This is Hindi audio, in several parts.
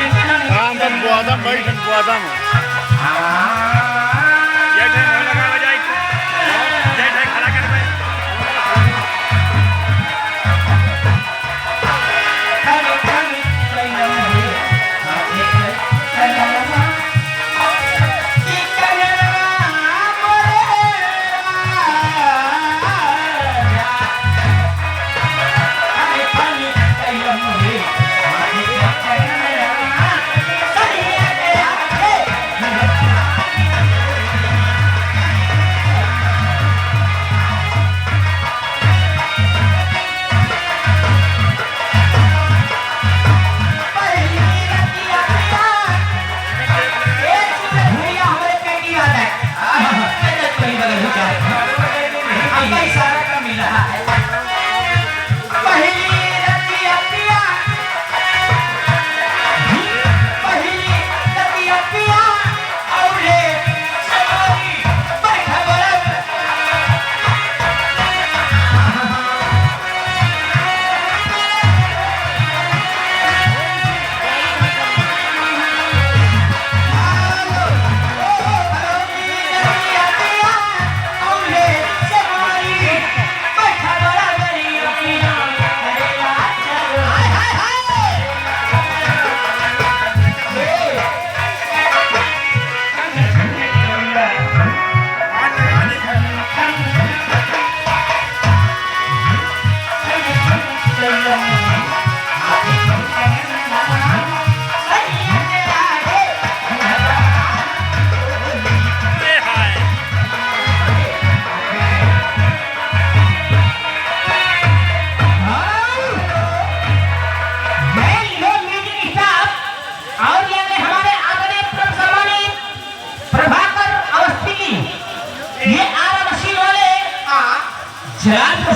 बुआदम भाई बुआदम ये टाइम हो लगा बजाई ये टाइम खड़ा कर भाई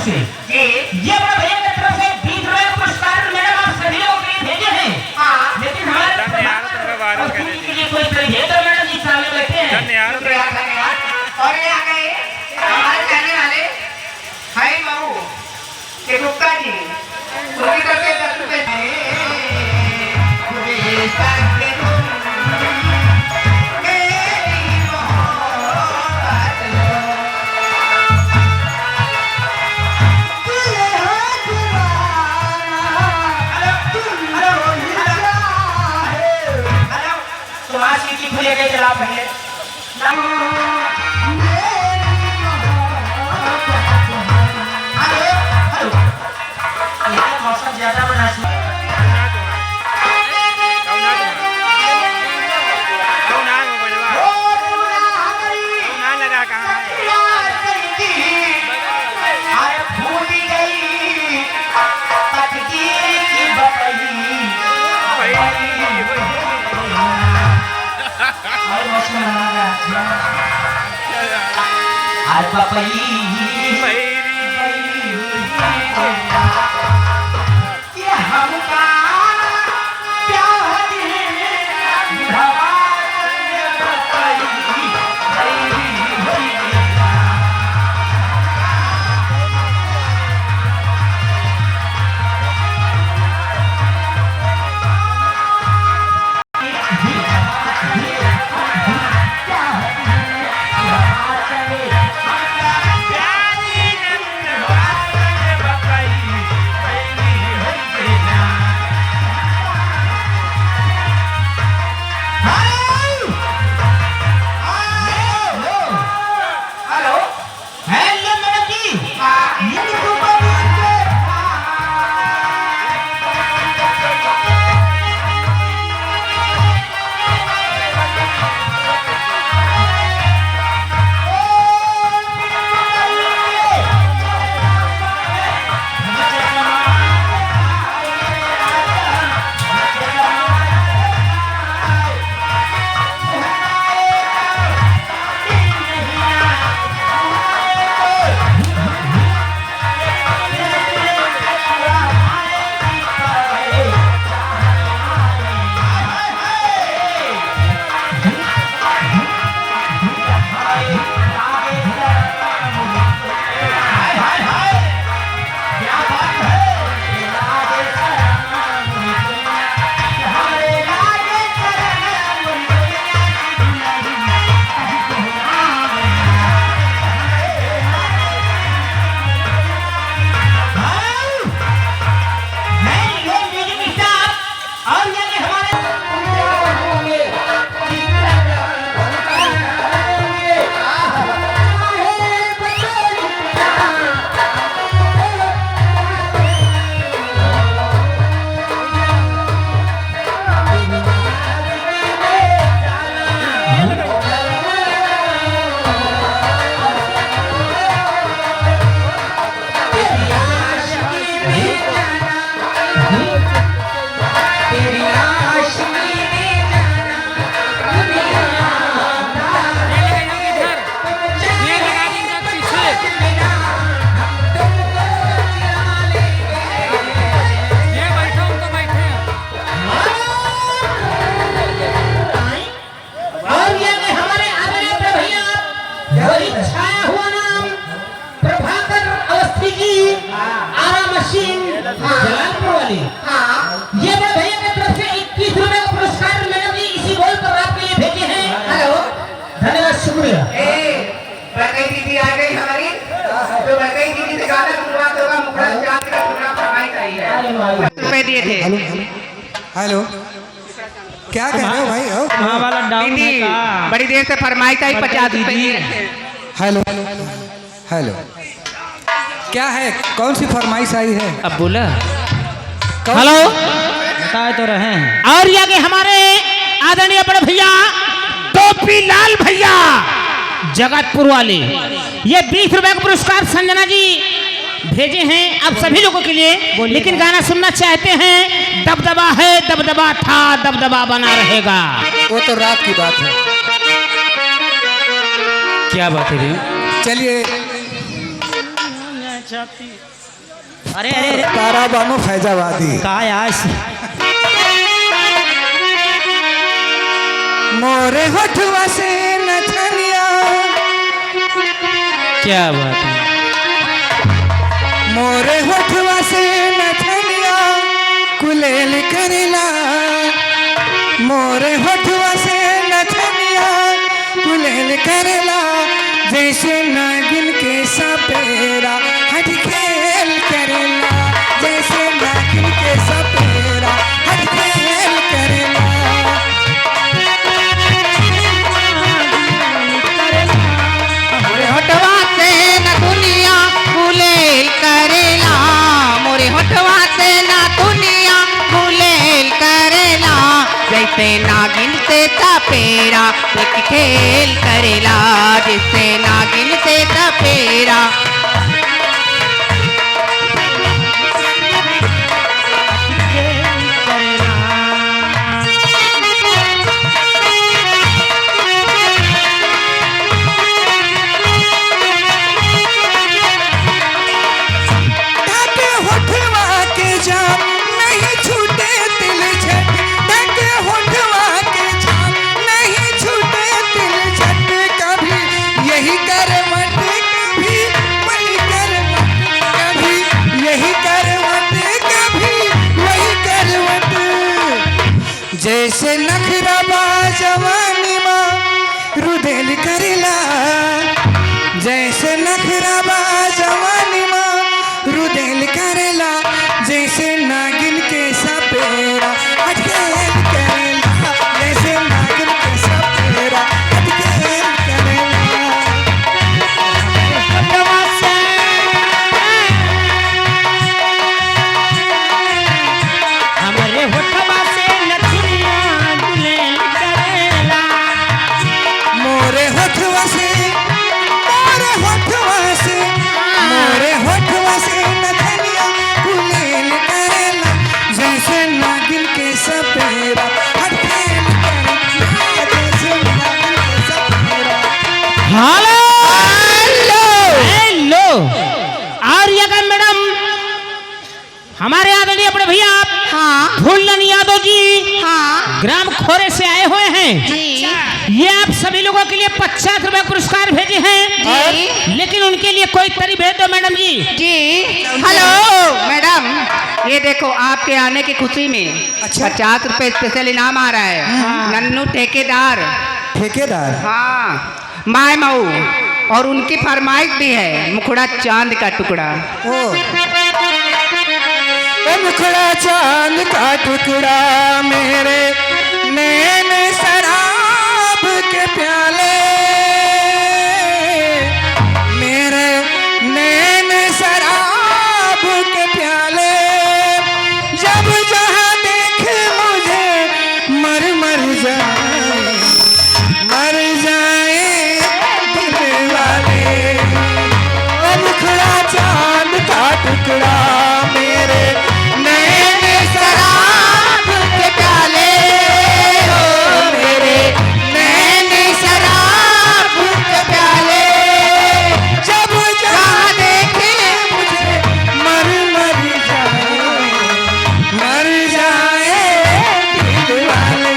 से ये बड़ा भैया की तरफ से 20 रुपए पुरस्कार मैडम आप सभी लोगों के लिए भेजे हैं। लेकिन हमारे के लिए कोई भेजे तो मैडम जी सामने बैठे हैं। धन्यवाद और ये आ गए हमारे कहने वाले हाय बाबू के गुप्ता जी उनकी तरफ से 10 रुपए भूले गए चला पहले मौसम ज्यादा बना लगा कहाँ आज पपई रुपए दिए थे। हेलो हेलो क्या कह रहे हो भाई? वहाँ वाला डाउन है दीदी का? बड़ी देर से फरमाई था 50 रुपए दिए थे। हेलो हेलो क्या है? कौन सी फरमाइश आई है? अब बोला हेलो, बताए तो रहे हैं। और ये आगे हमारे आदरणीय बड़े भैया टोपी लाल भैया जगतपुर वाले, ये 20 रुपए का पुरस्कार संजना जी भेजे हैं आप सभी लोगों के लिए। लेकिन गाना सुनना चाहते हैं, दबदबा है दबदबा था दबदबा बना रहेगा। वो तो रात की बात है। क्या बात है रे? चलिए अरे अरे अरे तारा बानो फैजाबादी का आज मोरे होठवा से नथनिया, क्या बात है? मोरे होठवा से नथनिया कुलेल करेला, मोरे होठवा से नथनिया कुलेल करेला, जैसे नागिन के सपेरा हट खेल करेला, जैसे नागिन के सपेरा हट खेल करेला। मोरे होठवा से न दुनिया गुलेल करेला, मोरे होठवा से न दुनिया गुलेल करेला, जैसे नागिन से तपेरा एक खेल करेला, जैसे नागिन से तपेरा। ढके होठवा के जाम नहीं छूटे तिल झट, ढके होठवा के जाम नहीं छूटे तिल झट, कभी यही करवट कभी वही करवट, कभी यही करवट कभी वही करवट, जैसे नखरा जवानी माँ रुदेल करेला, जैसे नखरा जवानी माँ रुदेल करेला, जैसे नागिन के सपेरा अटकेल करेला, जैसे नागिन के सपेरा अटकेल करेला। हमारे होठवा से नथुनिया गुलेल करेला, मोरे होठवा से मोरे होठवा से मोरे होठवा से नथनिया कुलेल करेला, जैसे नागिन के सपेरा अटकेल करेला, जैसे नागिन के सपेरा। Hello hello. और ये अगर मैडम हमारे आदरणीय बड़े भैया हाँ भूलन यादव जी हाँ ग्राम खोरे से आए हुए हैं, जी ये आप सभी लोगों के लिए 50 रुपए पुरस्कार भेजे हैं, जी। लेकिन उनके लिए कोई तरी भेज दो मैडम जी। जी। हेलो मैडम, ये देखो आपके आने की खुशी में अच्छा। 50 रुपए स्पेशल इनाम आ रहा है। नन्नू ठेकेदार, ठेकेदार हाँ माय मऊ, और उनकी फरमाइश भी है मुखड़ा चांद का टुकड़ा। ओ मुखड़ा चांद का टुकड़ा मेरे नैन शराब के प्याले, मेरे नैन शराब के प्याले, जब जहाँ देख मुझे मर मर जाए, मर जाए दिल वाले। ओ मुखड़ा चांद का टुकड़ा मेरे नैन शराब के प्याले, ओ मेरे नैन शराब के प्याले, जब जहाँ देखे मुझे मर मर जाए, मर जाए दिल वाले।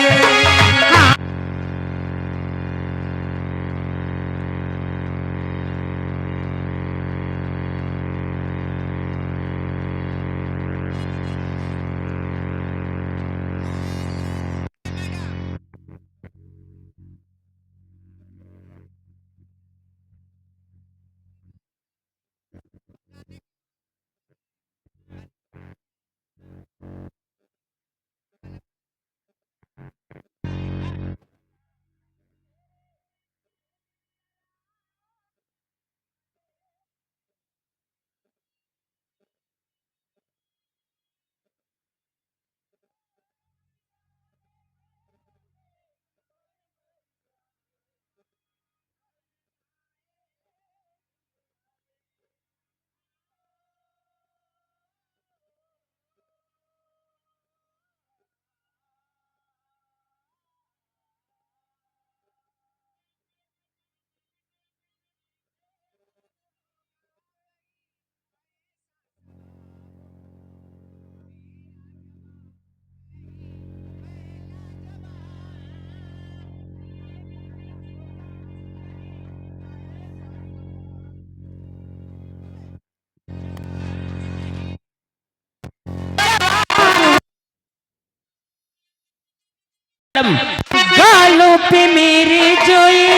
गालों पे मेरे जो ये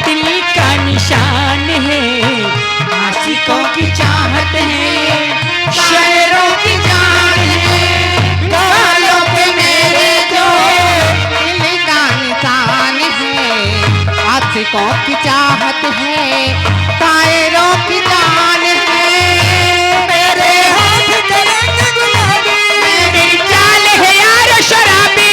दिल का निशान है, आशिकों की चाहत है, शायरों की जान है। गालों पे मेरे जो दिल का निशान है, आशिकों की चाहत है, शायरों की जान है। मेरे हाथ के रंग गुलाबी, मेरी चाल है यार शराबी,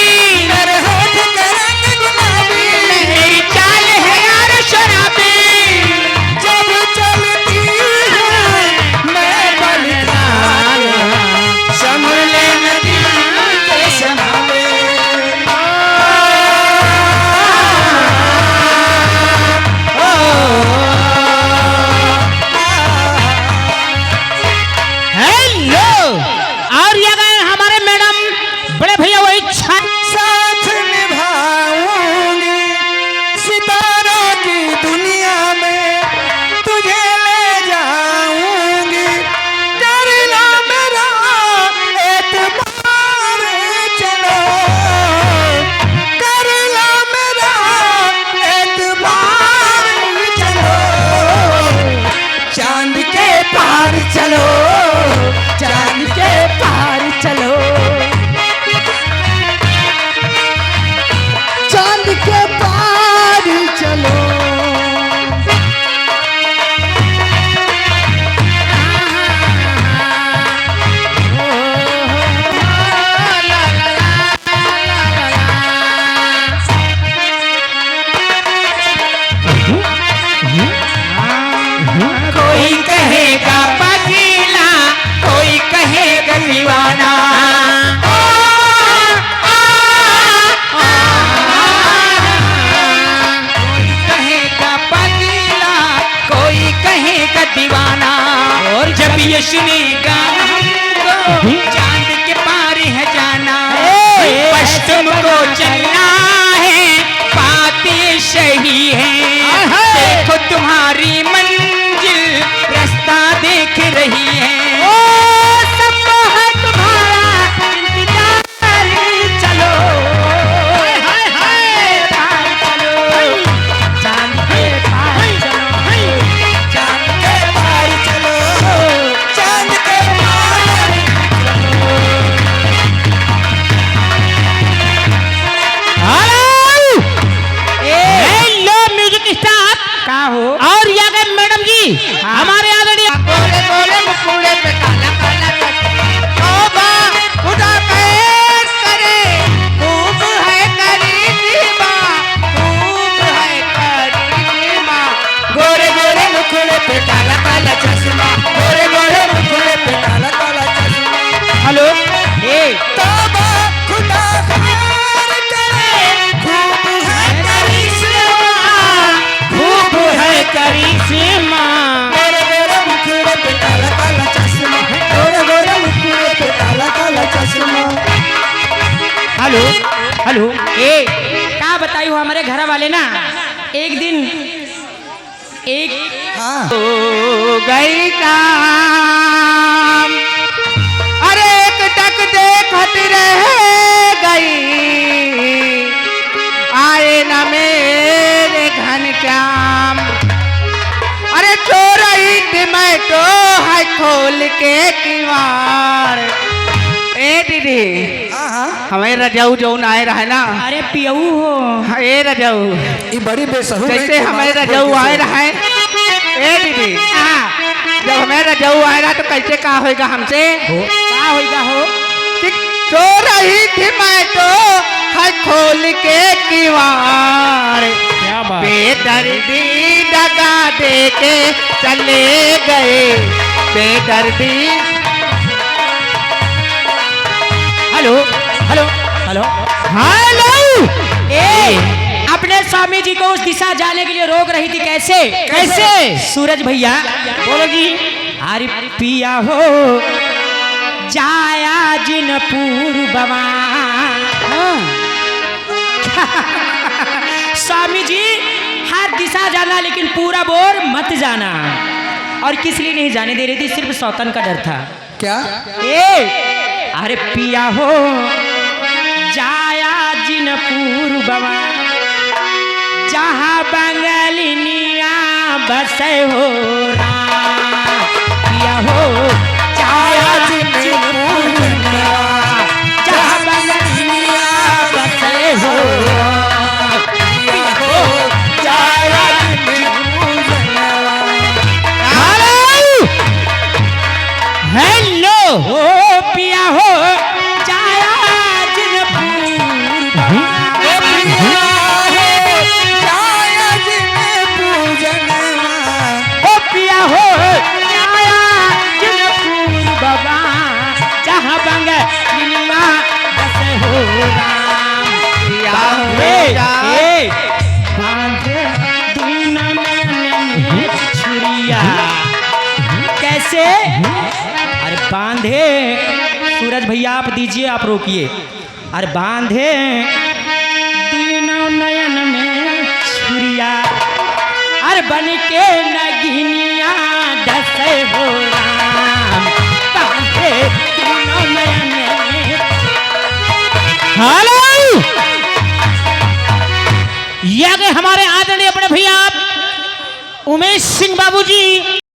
ये सुनेगा हमको चांद के पार है जाना, पश्चिम को चलना है, बातें सही है। देखो तुम्हारी मंजिल रास्ता देख रही है, सब है तुम्हारा इंतजार, चलो चलो चांद के पार चलो, चांद के पार चलो, चांद के पार। हेलो म्यूजिक स्टार का हो और या गए मैडम जी हमारे आदरणीय गोरे गोरे मुकुड़े पे काला काला तौबा खुदा कैद करे, खूब है करीबा, खूब है करीबा। गोरे गोरे मुकुड़े पे काला काला चश्मा, गोरे गोरे मुकुड़े पे काला काला चश्मा। हेलो ए तौबा खुदा कैद करे, खूब है करीबा, खूब है करीबा। गोरे गोरे मुकुड़े पे काला काला चश्मा, गोरे गोरे मुकुड़े पे काला काला चश्मा। हेलो हेलो ए का बताई हो हमारे घर वाले ना एक दिन एक हाँ हो गई काम, अरे एक टक देखत रह गई, आए न मेरे घन श्याम। अरे चोर रही थी मैं तो है खोल के किवाड़। ए दीदी हाँ हाँ हमें रजाऊ जो आए रहे ना, अरे पियऊ हो ए रजाऊ ये बड़ी बेसहू जैसे हमें रजाऊ आए रहे। ए दीदी जब हमें रजाऊ आए रहा तो कैसे का होगा हमसे, का होइगा हो? कि सो रही थी मैं तो है खोल के किवाड़, क्या बात? बेदर्दी दगा दे के चले गए, बेदर्दी। हेलो हेलो हेलो हेलो ए अपने स्वामी जी को उस दिशा जाने के लिए रोक रही थी, कैसे कैसे? सूरज भैया बोलो जी। अरे पिया हो जाया जिन पूर्ववा, स्वामी जी हर दिशा जाना लेकिन पूरा बोर मत जाना। और किस लिए नहीं जाने दे रही थी, सिर्फ सौतन का डर था। क्या ए अरे पिया हो जाया जिन पूर्व बाबा जहाँ बंगालिनिया बसे हो राम पिया हो छाया जिनपुरिया जहाँ बंगालिनिया बसे हो पिया हो छाया जिनपुरिया। हेलो हो पिया हो छाया पिया हो आया जिनपुर बाबा जहाँ बंगालिनिया बसे हो राम पिया बांधे दिन में छुरिया कैसे अरे बांधे सूरज भैया आप दीजिए आप रोकिए अरे बांधे तीनों नयन में छुरिया अरे बन के नगिनिया डसे हो राम बांधे तीनों नयन में। हेलो ये आगे हमारे आदरणीय बड़े भैया उमेश सिंह बाबूजी